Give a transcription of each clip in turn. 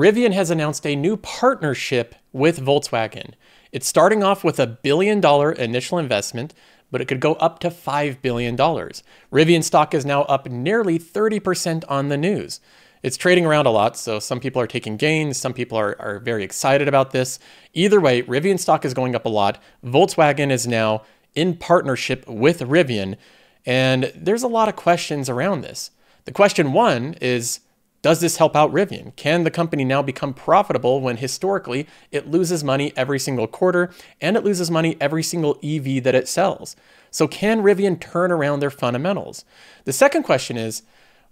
Rivian has announced a new partnership with Volkswagen. It's starting off with $1 billion initial investment, but it could go up to $5 billion. Rivian stock is now up nearly 30% on the news. It's trading around a lot, so some people are taking gains, some people are very excited about this. Either way, Rivian stock is going up a lot. Volkswagen is now in partnership with Rivian, and there's a lot of questions around this. The question one is, does this help out Rivian? Can the company now become profitable when historically it loses money every single quarter and it loses money every single EV that it sells? So can Rivian turn around their fundamentals? The second question is,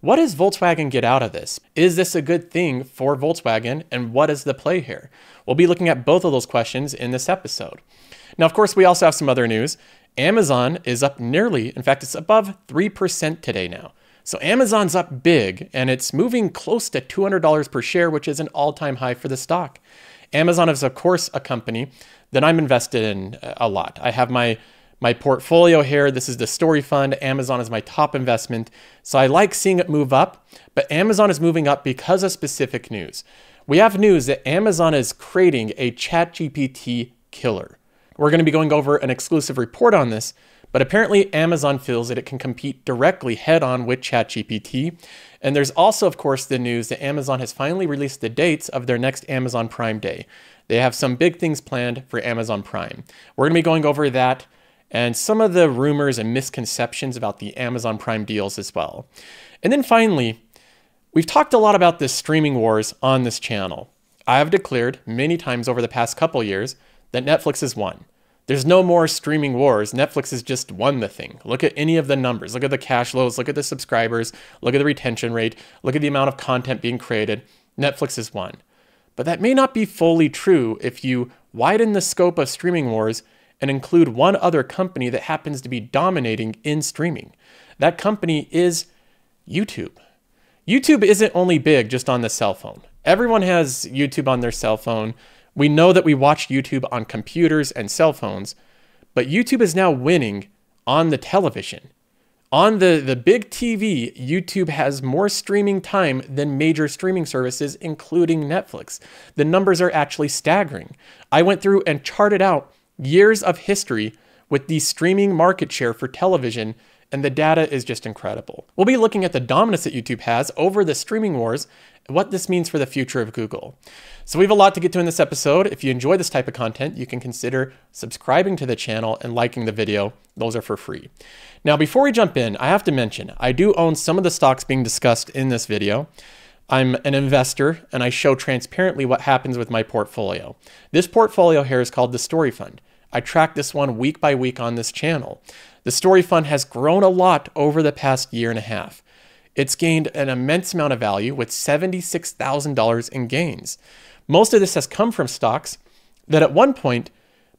what does Volkswagen get out of this? Is this a good thing for Volkswagen, and what is the play here? We'll be looking at both of those questions in this episode. Now, of course, we also have some other news. Amazon is up nearly, in fact, it's above 3% today now. So Amazon's up big, and it's moving close to $200 per share, which is an all-time high for the stock. Amazon is, of course, a company that I'm invested in a lot. I have my portfolio here. This is the story fund. Amazon is my top investment. So I like seeing it move up, but Amazon is moving up because of specific news. We have news that Amazon is creating a Chat GPT killer. We're going to be going over an exclusive report on this, but apparently Amazon feels that it can compete directly head-on with Chat GPT. And there's also, of course, the news that Amazon has finally released the dates of their next Amazon Prime Day. They have some big things planned for Amazon Prime. We're going to be going over that and some of the rumors and misconceptions about the Amazon Prime deals as well. And then finally, we've talked a lot about the streaming wars on this channel. I have declared many times over the past couple years that Netflix has won. There's no more streaming wars. Netflix has just won the thing. Look at any of the numbers. Look at the cash flows. Look at the subscribers. Look at the retention rate. Look at the amount of content being created. Netflix has won. But that may not be fully true if you widen the scope of streaming wars and include one other company that happens to be dominating in streaming. That company is YouTube. YouTube isn't only big just on the cell phone. Everyone has YouTube on their cell phone. We know that we watch YouTube on computers and cell phones, but YouTube is now winning on the television. On the big TV, YouTube has more streaming time than major streaming services, including Netflix. The numbers are actually staggering. I went through and charted out years of history with the streaming market share for television, and the data is just incredible. We'll be looking at the dominance that YouTube has over the streaming wars, and what this means for the future of Google. So we have a lot to get to in this episode. If you enjoy this type of content, you can consider subscribing to the channel and liking the video. Those are for free. Now, before we jump in, I have to mention, I do own some of the stocks being discussed in this video. I'm an investor, and I show transparently what happens with my portfolio. This portfolio here is called the Story Fund. I track this one week by week on this channel. The Story Fund has grown a lot over the past year and a half. It's gained an immense amount of value with $76,000 in gains. Most of this has come from stocks that at one point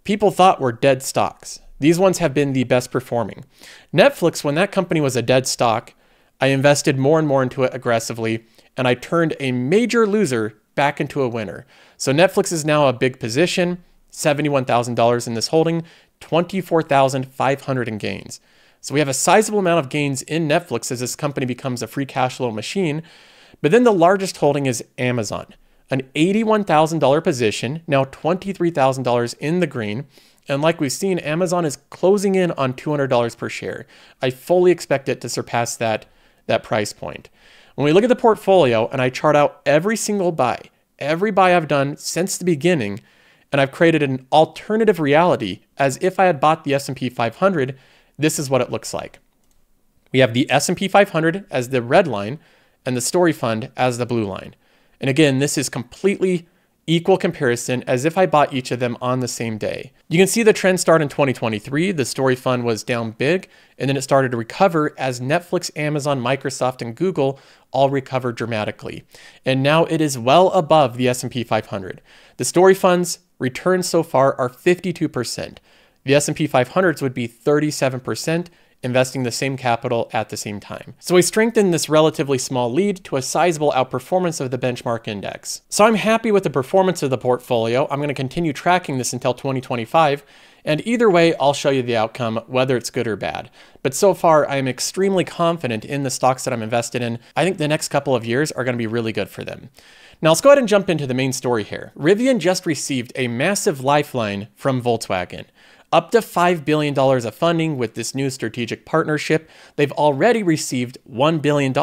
people thought were dead stocks. These ones have been the best performing. Netflix, when that company was a dead stock, I invested more and more into it aggressively, and I turned a major loser back into a winner. So Netflix is now a big position, $71,000 in this holding, $24,500 in gains. So we have a sizable amount of gains in Netflix as this company becomes a free cash flow machine. But then the largest holding is Amazon, an $81,000 position, now $23,000 in the green. And like we've seen, Amazon is closing in on $200 per share. I fully expect it to surpass that price point. When we look at the portfolio and I chart out every single buy, every buy I've done since the beginning, and I've created an alternative reality as if I had bought the S&P 500, this is what it looks like. We have the S&P 500 as the red line and the Story Fund as the blue line. And again, this is completely equal comparison as if I bought each of them on the same day. You can see the trend start in 2023. The Story Fund was down big, and then it started to recover as Netflix, Amazon, Microsoft, and Google all recovered dramatically. And now it is well above the S&P 500. The Story Fund's returns so far are 52%. The S&P 500s would be 37%, investing the same capital at the same time. So we strengthened this relatively small lead to a sizable outperformance of the benchmark index. So I'm happy with the performance of the portfolio. I'm going to continue tracking this until 2025. And either way, I'll show you the outcome, whether it's good or bad. But so far, I'm extremely confident in the stocks that I'm invested in. I think the next couple of years are going to be really good for them. Now let's go ahead and jump into the main story here. Rivian just received a massive lifeline from Volkswagen. Up to $5 billion of funding with this new strategic partnership. They've already received $1 billion.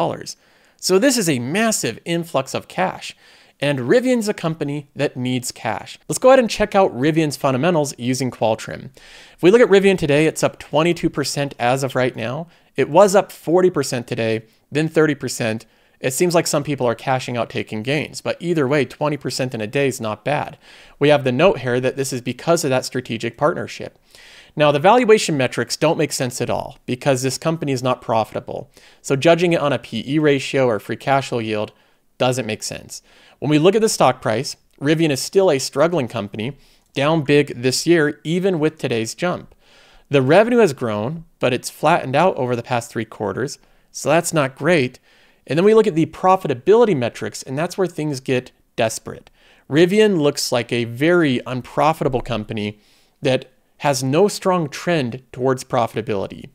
So this is a massive influx of cash. And Rivian's a company that needs cash. Let's go ahead and check out Rivian's fundamentals using Qualtrim. If we look at Rivian today, it's up 22% as of right now. It was up 40% today, then 30%. It seems like some people are cashing out taking gains, but either way, 20% in a day is not bad. We have the note here that this is because of that strategic partnership. Now, the valuation metrics don't make sense at all because this company is not profitable. So judging it on a PE ratio or free cash flow yield doesn't make sense. When we look at the stock price, Rivian is still a struggling company, down big this year, even with today's jump. The revenue has grown, but it's flattened out over the past 3 quarters, so that's not great. And then we look at the profitability metrics, and that's where things get desperate. Rivian looks like a very unprofitable company that has no strong trend towards profitability.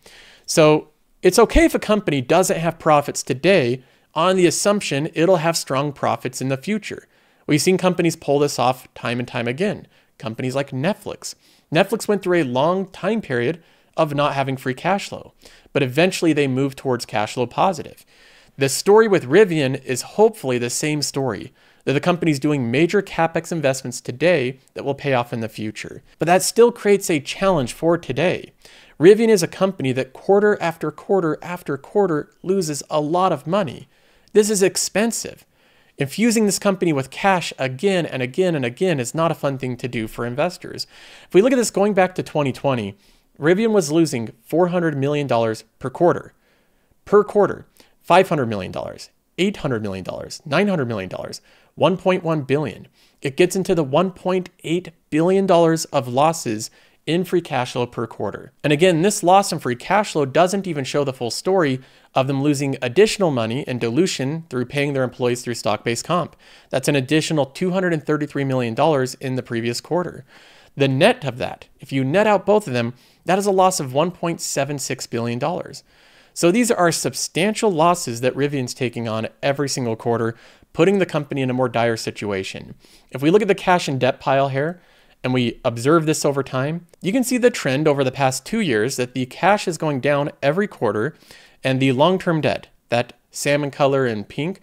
So it's okay if a company doesn't have profits today on the assumption it'll have strong profits in the future. We've seen companies pull this off time and time again. Companies like Netflix. Netflix went through a long time period of not having free cash flow, but eventually they moved towards cash flow positive. The story with Rivian is hopefully the same story, that the company's doing major CapEx investments today that will pay off in the future. But that still creates a challenge for today. Rivian is a company that quarter after quarter after quarter loses a lot of money. This is expensive. Infusing this company with cash again and again and again is not a fun thing to do for investors. If we look at this going back to 2020, Rivian was losing $400 million per quarter. $500 million, $800 million, $900 million, $1.1 billion. It gets into the $1.8 billion of losses in free cash flow per quarter. And again, this loss in free cash flow doesn't even show the full story of them losing additional money and dilution through paying their employees through stock-based comp. That's an additional $233 million in the previous quarter. The net of that, if you net out both of them, that is a loss of $1.76 billion. So these are substantial losses that Rivian's taking on every single quarter, putting the company in a more dire situation. If we look at the cash and debt pile here, and we observe this over time, you can see the trend over the past 2 years that the cash is going down every quarter, and the long-term debt, that salmon color and pink,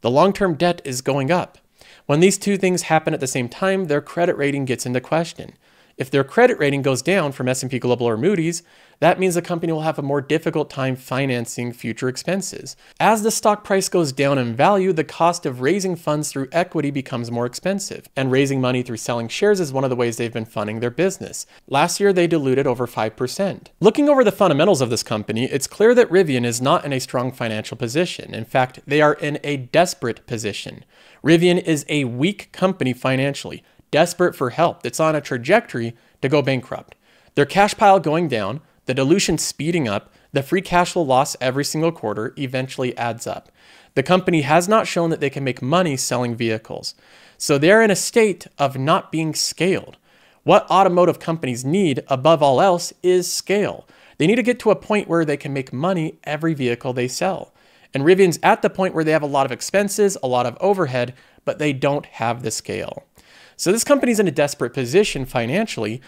the long-term debt is going up. When these two things happen at the same time, their credit rating gets into question. If their credit rating goes down from S&P Global or Moody's, that means the company will have a more difficult time financing future expenses. As the stock price goes down in value, the cost of raising funds through equity becomes more expensive. And raising money through selling shares is one of the ways they've been funding their business. Last year, they diluted over 5%. Looking over the fundamentals of this company, it's clear that Rivian is not in a strong financial position. In fact, they are in a desperate position. Rivian is a weak company financially, desperate for help, that's on a trajectory to go bankrupt. Their cash pile going down, the dilution speeding up, the free cash flow loss every single quarter eventually adds up. The company has not shown that they can make money selling vehicles. So they're in a state of not being scaled. What automotive companies need above all else is scale. They need to get to a point where they can make money every vehicle they sell. And Rivian's at the point where they have a lot of expenses, a lot of overhead, but they don't have the scale. So this company's in a desperate position financially,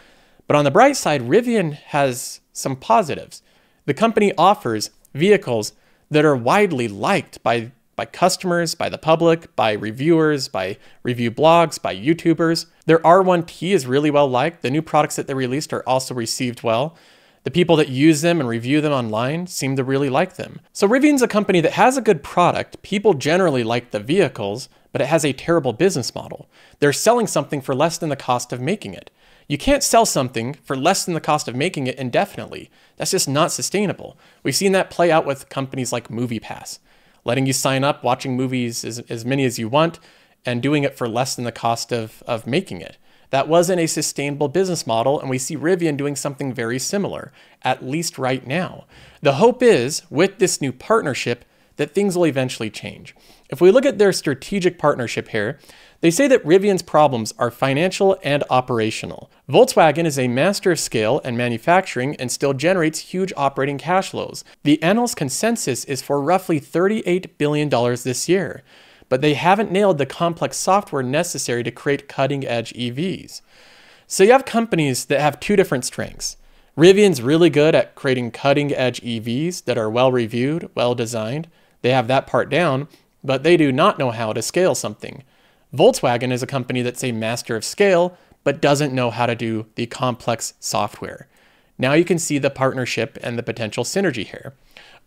but on the bright side, Rivian has some positives. The company offers vehicles that are widely liked by customers, by the public, by reviewers, by review blogs, by YouTubers. Their R1T is really well liked. The new products that they released are also received well. The people that use them and review them online seem to really like them. So Rivian's a company that has a good product. People generally like the vehicles, but it has a terrible business model. They're selling something for less than the cost of making it. You can't sell something for less than the cost of making it indefinitely. That's just not sustainable. We've seen that play out with companies like MoviePass, letting you sign up, watching movies as many as you want, and doing it for less than the cost of making it. That wasn't a sustainable business model, and we see Rivian doing something very similar, at least right now. The hope is, with this new partnership, that things will eventually change. If we look at their strategic partnership here, they say that Rivian's problems are financial and operational. Volkswagen is a master of scale and manufacturing and still generates huge operating cash flows. The analyst consensus is for roughly $38 billion this year. but they haven't nailed the complex software necessary to create cutting-edge EVs. So you have companies that have two different strengths. Rivian's really good at creating cutting-edge EVs that are well-reviewed, well-designed. They have that part down, but they do not know how to scale something. Volkswagen is a company that's a master of scale, but doesn't know how to do the complex software. Now you can see the partnership and the potential synergy here.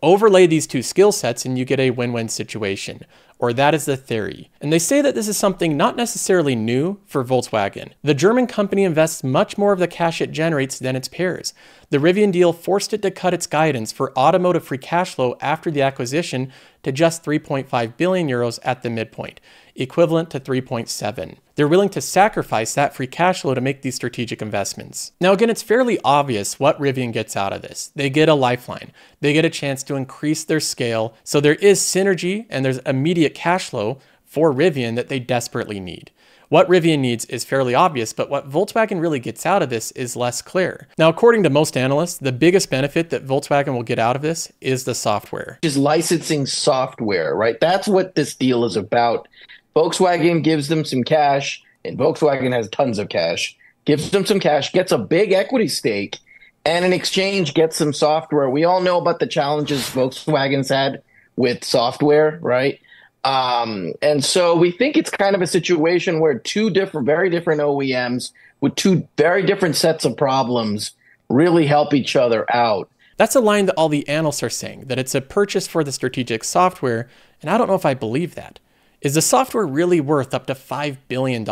Overlay these two skill sets and you get a win-win situation, or that is the theory. And they say that this is something not necessarily new for Volkswagen. The German company invests much more of the cash it generates than its peers. The Rivian deal forced it to cut its guidance for automotive free cash flow after the acquisition to just 3.5 billion euros at the midpoint, equivalent to 3.7. They're willing to sacrifice that free cash flow to make these strategic investments. Now again, it's fairly obvious what Rivian gets out of this. They get a lifeline. They get a chance to increase their scale, so there is synergy and there's immediate cash flow for Rivian that they desperately need. What Rivian needs is fairly obvious, but what Volkswagen really gets out of this is less clear. Now, according to most analysts, the biggest benefit that Volkswagen will get out of this is the software. Just licensing software, right? That's what this deal is about. Volkswagen gives them some cash, and Volkswagen has tons of cash, gives them some cash, gets a big equity stake, and in exchange gets some software. We all know about the challenges Volkswagen's had with software, right? And so we think it's kind of a situation where two very different OEMs with two very different sets of problems really help each other out. That's a line that all the analysts are saying, that it's a purchase for the strategic software, and I don't know if I believe that. Is the software really worth up to $5 billion?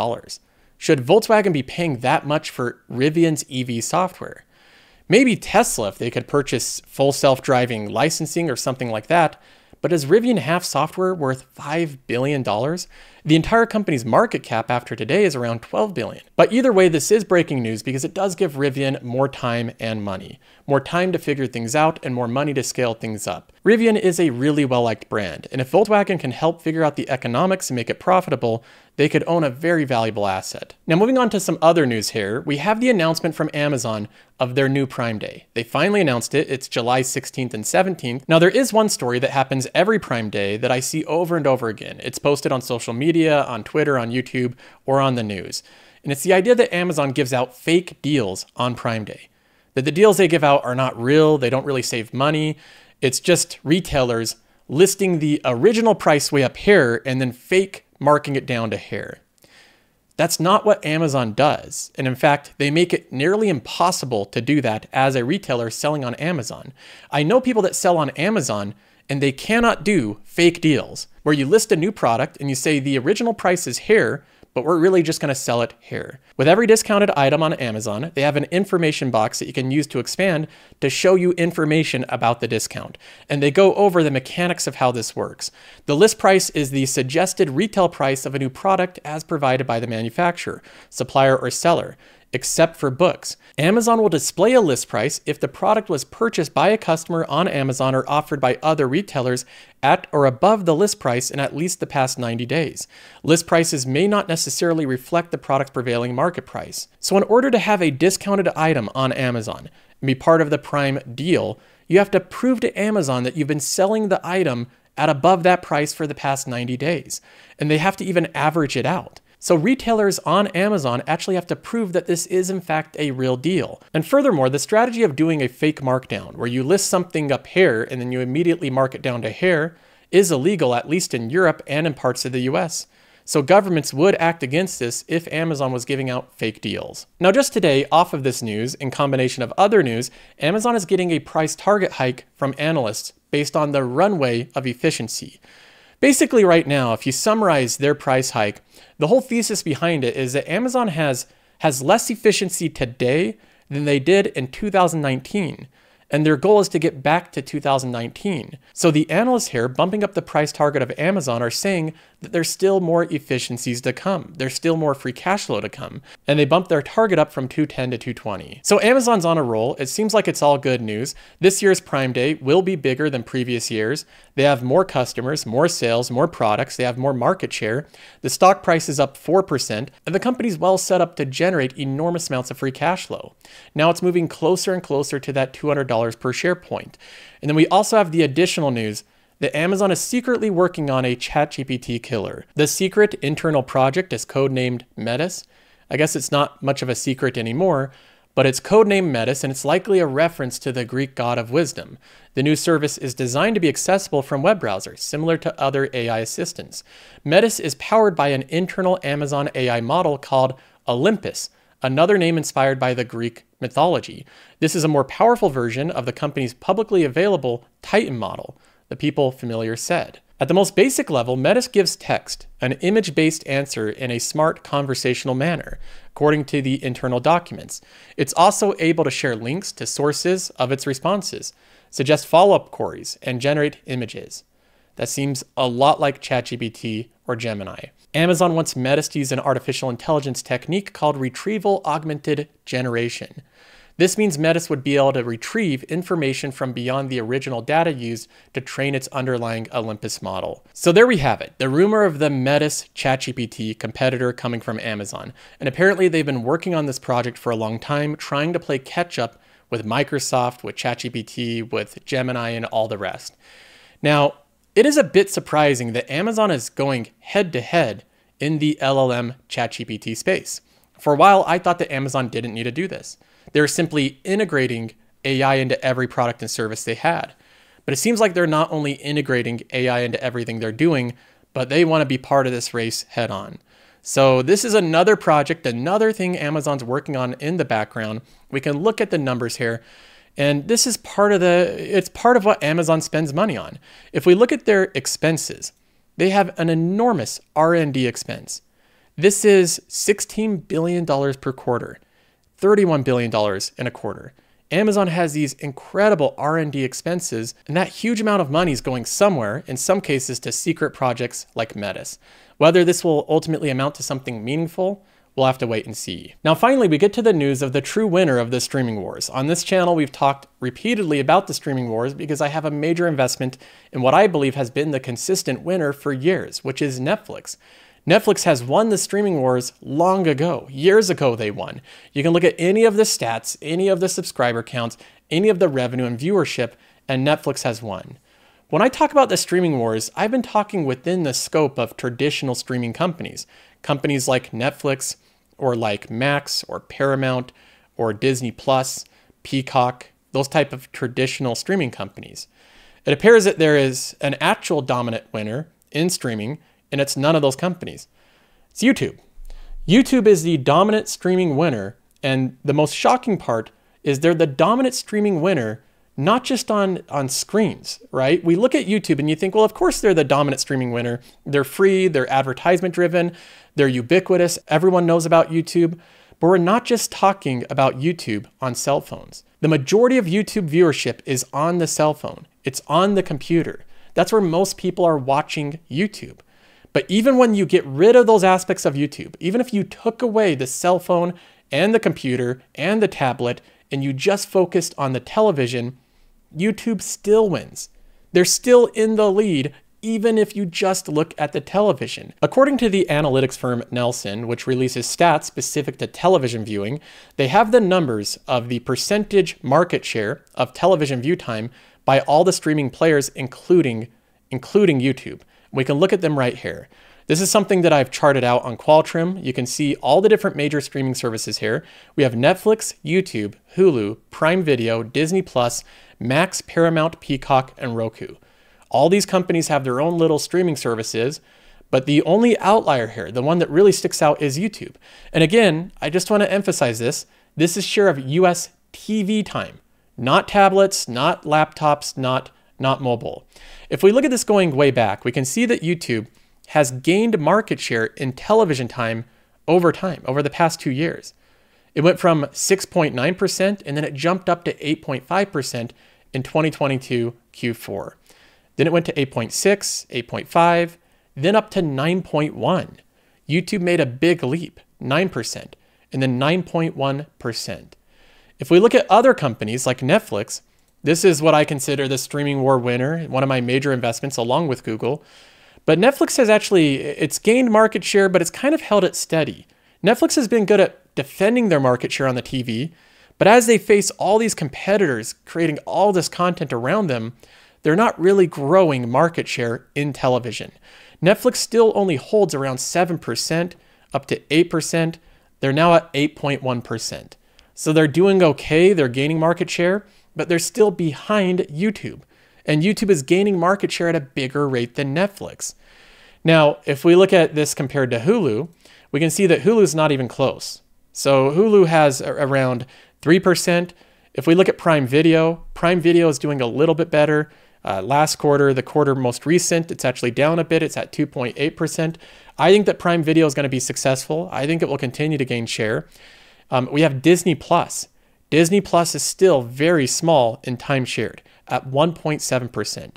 Should Volkswagen be paying that much for Rivian's EV software? Maybe Tesla if they could purchase full self-driving licensing or something like that, but does Rivian have software worth $5 billion? The entire company's market cap after today is around $12 billion. But either way, this is breaking news because it does give Rivian more time and money. More time to figure things out and more money to scale things up. Rivian is a really well-liked brand, and if Volkswagen can help figure out the economics and make it profitable, they could own a very valuable asset. Now moving on to some other news here, we have the announcement from Amazon of their new Prime Day. They finally announced it. It's July 16th and 17th. Now there is one story that happens every Prime Day that I see over and over again. It's posted on social media, on Twitter, on YouTube, or on the news. And it's the idea that Amazon gives out fake deals on Prime Day. That the deals they give out are not real, they don't really save money. It's just retailers listing the original price way up here and then fake marking it down to here. That's not what Amazon does. And in fact, they make it nearly impossible to do that as a retailer selling on Amazon. I know people that sell on Amazon and they cannot do fake deals where you list a new product and you say the original price is here, but we're really just going to sell it here. With every discounted item on Amazon, they have an information box that you can use to expand to show you information about the discount. And they go over the mechanics of how this works. The list price is the suggested retail price of a new product as provided by the manufacturer, supplier, or seller, except for books. Amazon will display a list price if the product was purchased by a customer on Amazon or offered by other retailers at or above the list price in at least the past 90 days. List prices may not necessarily reflect the product's prevailing market price. So in order to have a discounted item on Amazon and be part of the Prime deal, you have to prove to Amazon that you've been selling the item at above that price for the past 90 days. And they have to even average it out. So retailers on Amazon actually have to prove that this is in fact a real deal. And furthermore, the strategy of doing a fake markdown, where you list something up here and then you immediately mark it down to here, is illegal, at least in Europe and in parts of the US. So governments would act against this if Amazon was giving out fake deals. Now just today, off of this news, in combination of other news, Amazon is getting a price target hike from analysts based on the runway of efficiency. Basically right now, if you summarize their price hike, the whole thesis behind it is that Amazon has less efficiency today than they did in 2019. And their goal is to get back to 2019. So the analysts here bumping up the price target of Amazon are saying that there's still more efficiencies to come. There's still more free cash flow to come. And they bumped their target up from 210 to 220. So Amazon's on a roll. It seems like it's all good news. This year's Prime Day will be bigger than previous years. They have more customers, more sales, more products. They have more market share. The stock price is up 4%, and the company's well set up to generate enormous amounts of free cash flow. Now it's moving closer and closer to that $200 per share point. And then we also have the additional news that Amazon is secretly working on a Chat GPT killer. The secret internal project is codenamed Metis. I guess it's not much of a secret anymore, but it's codenamed Metis, and it's likely a reference to the Greek god of wisdom. The new service is designed to be accessible from web browsers, similar to other AI assistants. Metis is powered by an internal Amazon AI model called Olympus, another name inspired by the Greek mythology. This is a more powerful version of the company's publicly available Titan model, the people familiar said. At the most basic level, Metis gives text, an image-based answer in a smart conversational manner, according to the internal documents. It's also able to share links to sources of its responses, suggest follow-up queries, and generate images. That seems a lot like ChatGPT or Gemini. Amazon wants Metis to use an artificial intelligence technique called retrieval augmented generation. This means Metis would be able to retrieve information from beyond the original data used to train its underlying Olympus model. So there we have it, the rumor of the Metis ChatGPT competitor coming from Amazon. And apparently they've been working on this project for a long time, trying to play catch up with Microsoft, with ChatGPT, with Gemini, and all the rest. Now, it is a bit surprising that Amazon is going head to head in the LLM ChatGPT space. For a while, I thought that Amazon didn't need to do this. They're simply integrating AI into every product and service they had. But it seems like they're not only integrating AI into everything they're doing, but they want to be part of this race head on. So this is another project, another thing Amazon's working on in the background. We can look at the numbers here. And this is it's part of what Amazon spends money on. If we look at their expenses, they have an enormous R&D expense. This is $16 billion per quarter, $31 billion in a quarter. Amazon has these incredible R&D expenses, and that huge amount of money is going somewhere, in some cases to secret projects like Metis. Whether this will ultimately amount to something meaningful, we'll have to wait and see. Now finally, we get to the news of the true winner of the streaming wars. On this channel, we've talked repeatedly about the streaming wars because I have a major investment in what I believe has been the consistent winner for years, which is Netflix. Netflix has won the streaming wars long ago. Years ago they won. You can look at any of the stats, any of the subscriber counts, any of the revenue and viewership, and Netflix has won. When I talk about the streaming wars, I've been talking within the scope of traditional streaming companies. Companies like Netflix, or like Max, or Paramount, or Disney Plus, Peacock, those type of traditional streaming companies. It appears that there is an actual dominant winner in streaming, and it's none of those companies. It's YouTube. YouTube is the dominant streaming winner, and the most shocking part is they're the dominant streaming winner not just on screens, right? We look at YouTube and you think, well, of course they're the dominant streaming winner. They're free, they're advertisement driven, they're ubiquitous, everyone knows about YouTube. But we're not just talking about YouTube on cell phones. The majority of YouTube viewership is on the cell phone. It's on the computer. That's where most people are watching YouTube. But even when you get rid of those aspects of YouTube, even if you took away the cell phone and the computer and the tablet and you just focused on the television, YouTube still wins. They're still in the lead, even if you just look at the television. According to the analytics firm Nielsen, which releases stats specific to television viewing, they have the numbers of the percentage market share of television view time by all the streaming players, including YouTube. We can look at them right here. This is something that I've charted out on Qualtrim. You can see all the different major streaming services here. We have Netflix, YouTube, Hulu, Prime Video, Disney Plus, Max, Paramount, Peacock, and Roku. All these companies have their own little streaming services, but the only outlier here, the one that really sticks out, is YouTube. And again, I just want to emphasize this. This is share of US TV time, not tablets, not laptops, not mobile. If we look at this going way back, we can see that YouTube has gained market share in television time over the past 2 years. It went from 6.9% and then it jumped up to 8.5% in 2022 Q4. Then it went to 8.6, 8.5, then up to 9.1. YouTube made a big leap, 9%, and then 9.1%. If we look at other companies like Netflix, this is what I consider the streaming war winner, one of my major investments along with Google. But Netflix has it's gained market share, but it's kind of held it steady. Netflix has been good at defending their market share on the TV, but as they face all these competitors creating all this content around them, they're not really growing market share in television. Netflix still only holds around 7%, up to 8%. They're now at 8.1%. So they're doing okay, they're gaining market share, but they're still behind YouTube. And YouTube is gaining market share at a bigger rate than Netflix. Now, if we look at this compared to Hulu, we can see that Hulu is not even close. So Hulu has around 3%. If we look at Prime Video is doing a little bit better. Last quarter, the quarter most recent, it's actually down a bit. It's at 2.8%. I think that Prime Video is going to be successful. I think it will continue to gain share. We have Disney Plus. Disney Plus is still very small in time shared at 1.7%.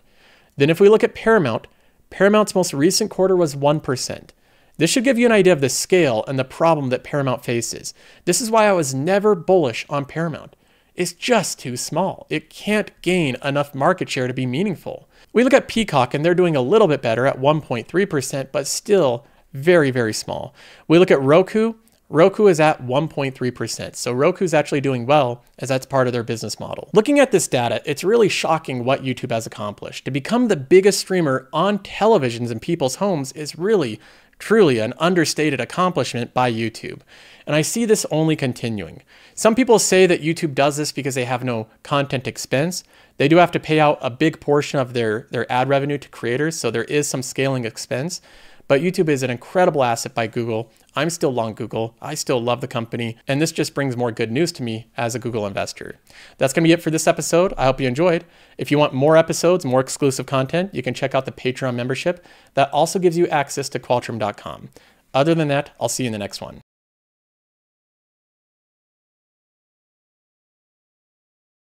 Then if we look at Paramount, Paramount's most recent quarter was 1%. This should give you an idea of the scale and the problem that Paramount faces. This is why I was never bullish on Paramount. It's just too small. It can't gain enough market share to be meaningful. We look at Peacock and they're doing a little bit better at 1.3%, but still very, very small. We look at Roku. Roku is at 1.3%. So Roku's actually doing well as that's part of their business model. Looking at this data, it's really shocking what YouTube has accomplished. To become the biggest streamer on televisions in people's homes is really, truly an understated accomplishment by YouTube. And I see this only continuing. Some people say that YouTube does this because they have no content expense. They do have to pay out a big portion of their ad revenue to creators, so there is some scaling expense. But YouTube is an incredible asset by Google. I'm still long Google. I still love the company. And this just brings more good news to me as a Google investor. That's going to be it for this episode. I hope you enjoyed. If you want more episodes, more exclusive content, you can check out the Patreon membership. That also gives you access to Qualtrim.com. Other than that, I'll see you in the next one.